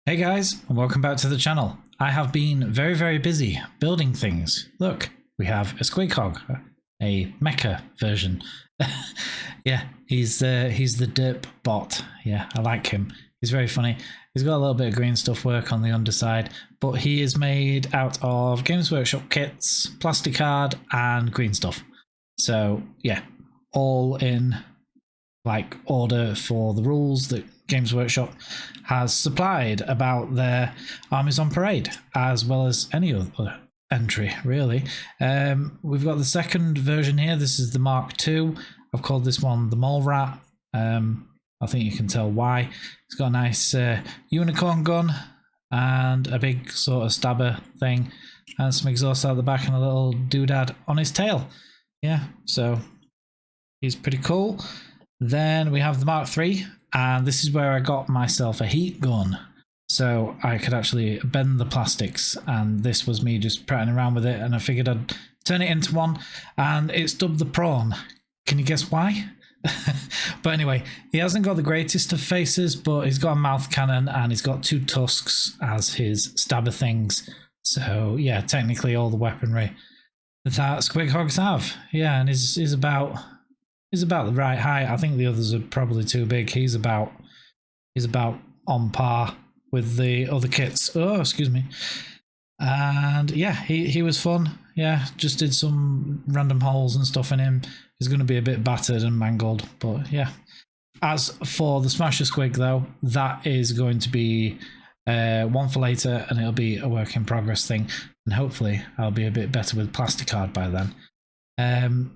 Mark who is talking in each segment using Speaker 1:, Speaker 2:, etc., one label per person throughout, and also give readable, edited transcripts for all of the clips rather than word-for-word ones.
Speaker 1: Hey guys, and welcome back to the channel. I have been very busy building things. Look, we have a squig a mecha version. Yeah, he's the derp bot. Yeah, I like him. He's very funny. He's got a little bit of green stuff work on the underside, but he is made out of Games Workshop kits, plasticard, and green stuff. So yeah, all in like order for the rules that Games Workshop has supplied about their armies on parade, as well as any other entry, really. We've got the second version here. This is the Mark II. I've called this one the Mole Rat. I think you can tell why. It's got a nice unicorn gun and a big sort of stabber thing, and some exhaust out the back and a little doodad on his tail. Yeah, so he's pretty cool. Then we have the Mark III, and this is where I got myself a heat gun, so I could actually bend the plastics, and this was me just prattling around with it, and I figured I'd turn it into one, and it's dubbed the Prawn. Can you guess why? But anyway, he hasn't got the greatest of faces, but he's got a mouth cannon, and he's got two tusks as his stabber things. So yeah, technically all the weaponry that squig hogs have. Yeah, and he's about the right height. I think the others are probably too big. He's about on par with the other kits. Oh, excuse me. And yeah, he was fun. Yeah, just did some random holes and stuff in him. He's going to be a bit battered and mangled, but yeah. As for the Smasher Squig, though, that is going to be one for later, and it'll be a work in progress thing. And hopefully, I'll be a bit better with plasticard by then.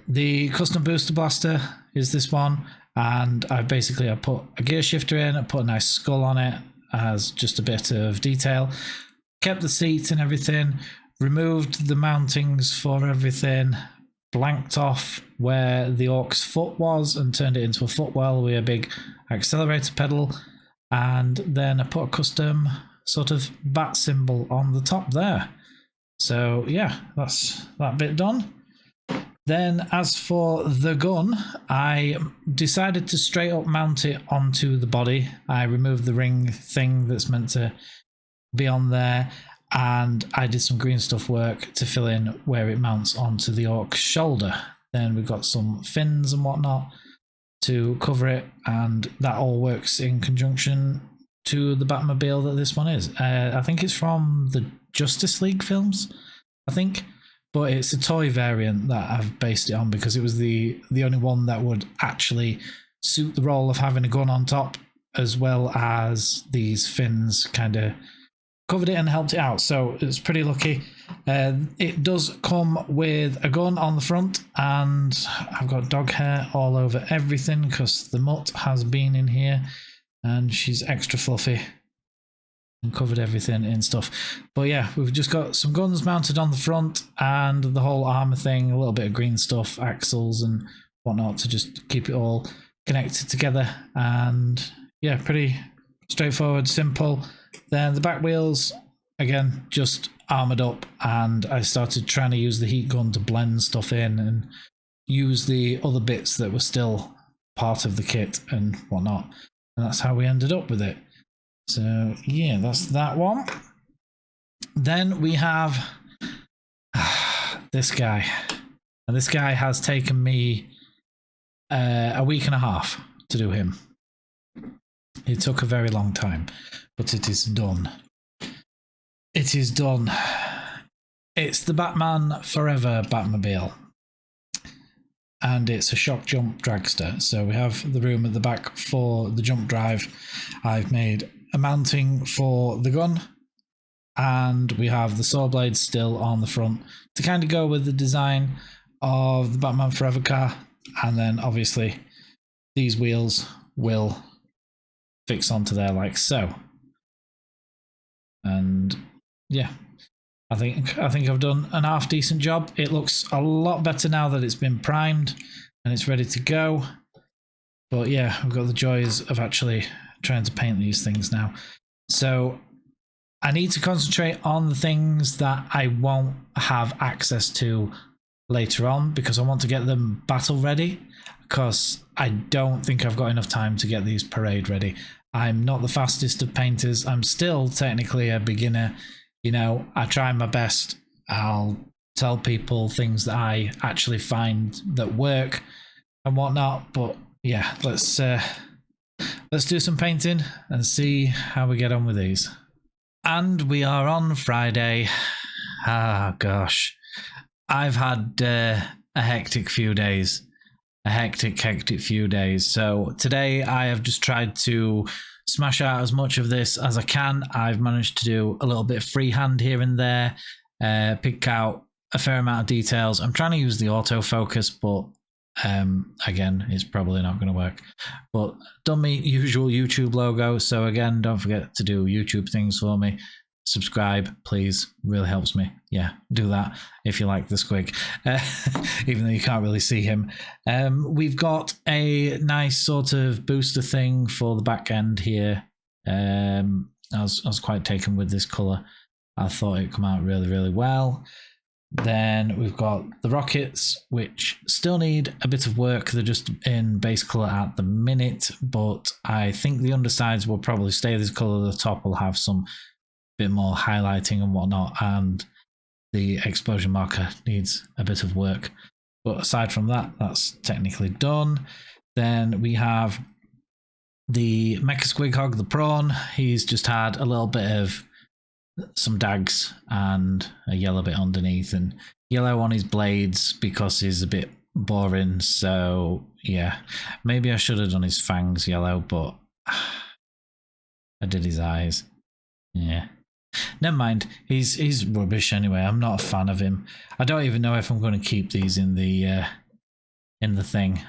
Speaker 1: The custom booster blaster is this one, and I put a gear shifter in, I put a nice skull on it as just a bit of detail, kept the seat and everything, removed the mountings for everything, blanked off where the ork's foot was and turned it into a footwell with a big accelerator pedal, and then I put a custom sort of bat symbol on the top there. So yeah, that's that bit done. Then as for the gun, I decided to straight up mount it onto the body. I removed the ring thing that's meant to be on there, and I did some green stuff work to fill in where it mounts onto the orc's shoulder. Then we've got some fins and whatnot to cover it, and that all works in conjunction to the Batmobile that this one is. I think it's from the Justice League films, I think. But it's a toy variant that I've based it on because it was the only one that would actually suit the role of having a gun on top, as well as these fins kind of covered it and helped it out. So it's pretty lucky. It does come with a gun on the front, and I've got dog hair all over everything because the mutt has been in here and she's extra fluffy and covered everything in stuff. But yeah, we've just got some guns mounted on the front and the whole armor thing, a little bit of green stuff, axles and whatnot to just keep it all connected together. And yeah, pretty straightforward, simple. Then the back wheels, again, just armored up, and I started trying to use the heat gun to blend stuff in and use the other bits that were still part of the kit and whatnot. And that's how we ended up with it. So yeah, that's that one. Then we have this guy, and this guy has taken me a week and a half to do him. It took a very long time, but it is done. It is done. It's the Batman Forever Batmobile, and it's a shock jump dragster. So we have the room at the back for the jump drive. I've made a mounting for the gun, and we have the saw blades still on the front to kind of go with the design of the Batman Forever car. And then obviously these wheels will fix onto there like so. And yeah, I think I've done an half decent job. It looks a lot better now that it's been primed and it's ready to go. But yeah, I've got the joys of actually trying to paint these things now. So I need to concentrate on the things that I won't have access to later on, because I want to get them battle ready, because I don't think I've got enough time to get these parade ready. I'm not the fastest of painters. I'm still technically a beginner. You know, I try my best. I'll tell people things that I actually find that work and whatnot. But yeah, let's do some painting and see how we get on with these. And we are on Friday. Ah, gosh. I've had a hectic few days. A hectic few days. So today I have just tried to smash out as much of this as I can. I've managed to do a little bit of freehand here and there, pick out a fair amount of details. I'm trying to use the autofocus, but again, it's probably not going to work. But done my usual YouTube logo. So again, don't forget to do YouTube things for me. Subscribe, please. Really helps me. Yeah, do that if you like the squig, even though you can't really see him. We've got a nice sort of booster thing for the back end here. I was quite taken with this colour. I thought it'd come out really, really well. Then we've got the rockets, which still need a bit of work. They're just in base colour at the minute, but I think the undersides will probably stay this colour. The top will have some bit more highlighting and whatnot, and the explosion marker needs a bit of work. But aside from that, that's technically done. Then we have the Mecha Squig Hog, the prawn. He's just had a little bit of some dags and a yellow bit underneath, and yellow on his blades because he's a bit boring. So yeah, maybe I should have done his fangs yellow, but I did his eyes. Yeah. Never mind, he's rubbish anyway. I'm not a fan of him. I don't even know if I'm going to keep these in the thing.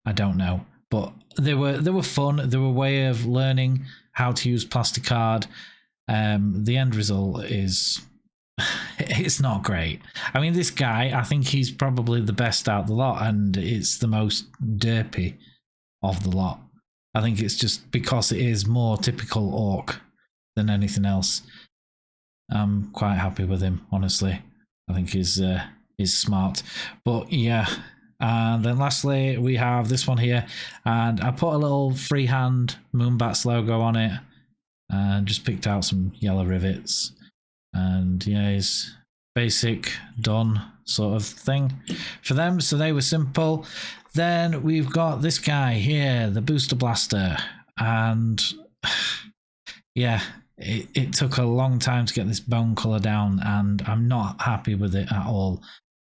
Speaker 1: I don't know, but they were fun. They were a way of learning how to use plasticard. The end result is it's not great. I mean, this guy, I think he's probably the best out of the lot, and it's the most derpy of the lot. I think it's just because it is more typical orc than anything else. I'm quite happy with him, honestly. I think he's smart. But yeah, and then lastly we have this one here, and I put a little freehand Moonbats logo on it and just picked out some yellow rivets, and yeah, it's basic done sort of thing for them. So they were simple. Then we've got this guy here, the Booster Blaster, and yeah, it took a long time to get this bone colour down, and I'm not happy with it at all.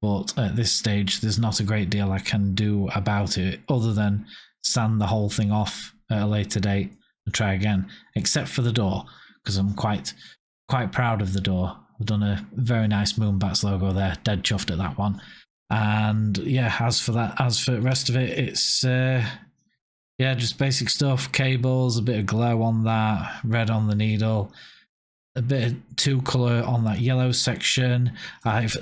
Speaker 1: But at this stage, there's not a great deal I can do about it other than sand the whole thing off at a later date and try again, except for the door, because I'm quite proud of the door. I've done a very nice Moonbats logo there, dead chuffed at that one. And yeah, as for the rest of it, it's yeah, just basic stuff, cables, a bit of glow on that, red on the needle, a bit of two colour on that yellow section. I've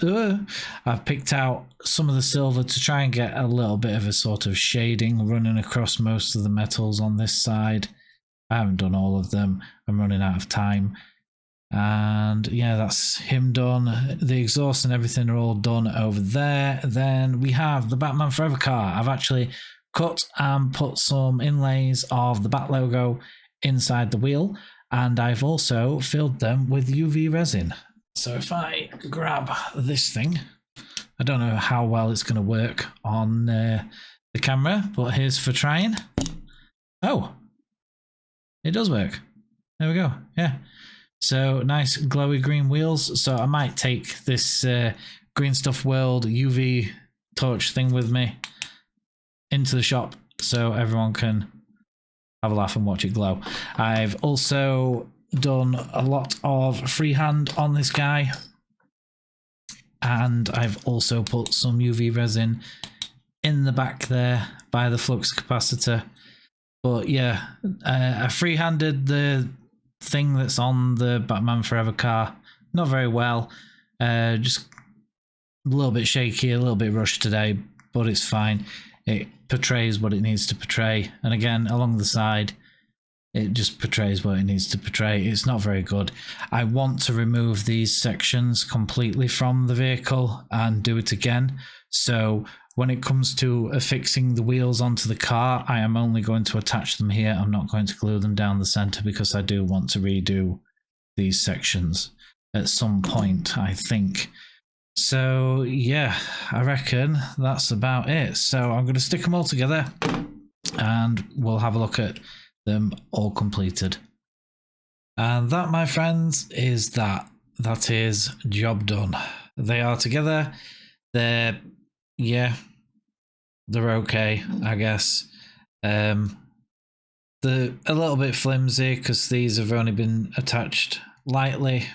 Speaker 1: picked out some of the silver to try and get a little bit of a sort of shading running across most of the metals on this side. I haven't done all of them. I'm running out of time. And yeah, that's him done. The exhaust and everything are all done over there. Then we have the Batman Forever car. I've actually cut and put some inlays of the Bat logo inside the wheel, and I've also filled them with UV resin. So if I grab this thing, I don't know how well it's going to work on the camera, but here's for trying. Oh, it does work. There we go. Yeah. So nice glowy green wheels. So I might take this Green Stuff World UV torch thing with me into the shop so everyone can have a laugh and watch it glow. I've also done a lot of freehand on this guy, and I've also put some UV resin in the back there by the flux capacitor. But yeah, I freehanded the thing that's on the Batman Forever car not very well, just a little bit shaky, a little bit rushed today, but it's fine. It portrays what it needs to portray, and again along the side it just portrays what it needs to portray. It's not very good. I want to remove these sections completely from the vehicle and do it again. So when it comes to affixing the wheels onto the car, I am only going to attach them here. I'm not going to glue them down the center because I do want to redo these sections at some point, I think. So yeah, I reckon that's about it. So I'm going to stick them all together and we'll have a look at them all completed. And that, my friends, is that. That is job done. They are together. They're okay, I guess. They're a little bit flimsy because these have only been attached lightly,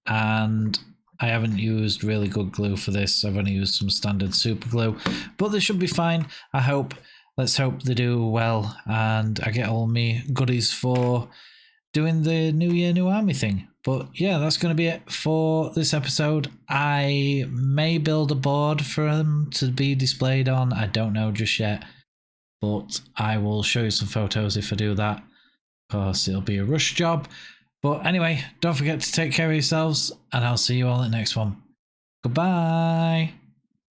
Speaker 1: and I haven't used really good glue for this. I've only used some standard super glue, but they should be fine, I hope. Let's hope they do well and I get all me goodies for doing the New Year, New Army thing. But yeah, that's going to be it for this episode. I may build a board for them to be displayed on. I don't know just yet, but I will show you some photos if I do that. Of course, it'll be a rush job. But anyway, don't forget to take care of yourselves, and I'll see you all in the next one. Goodbye.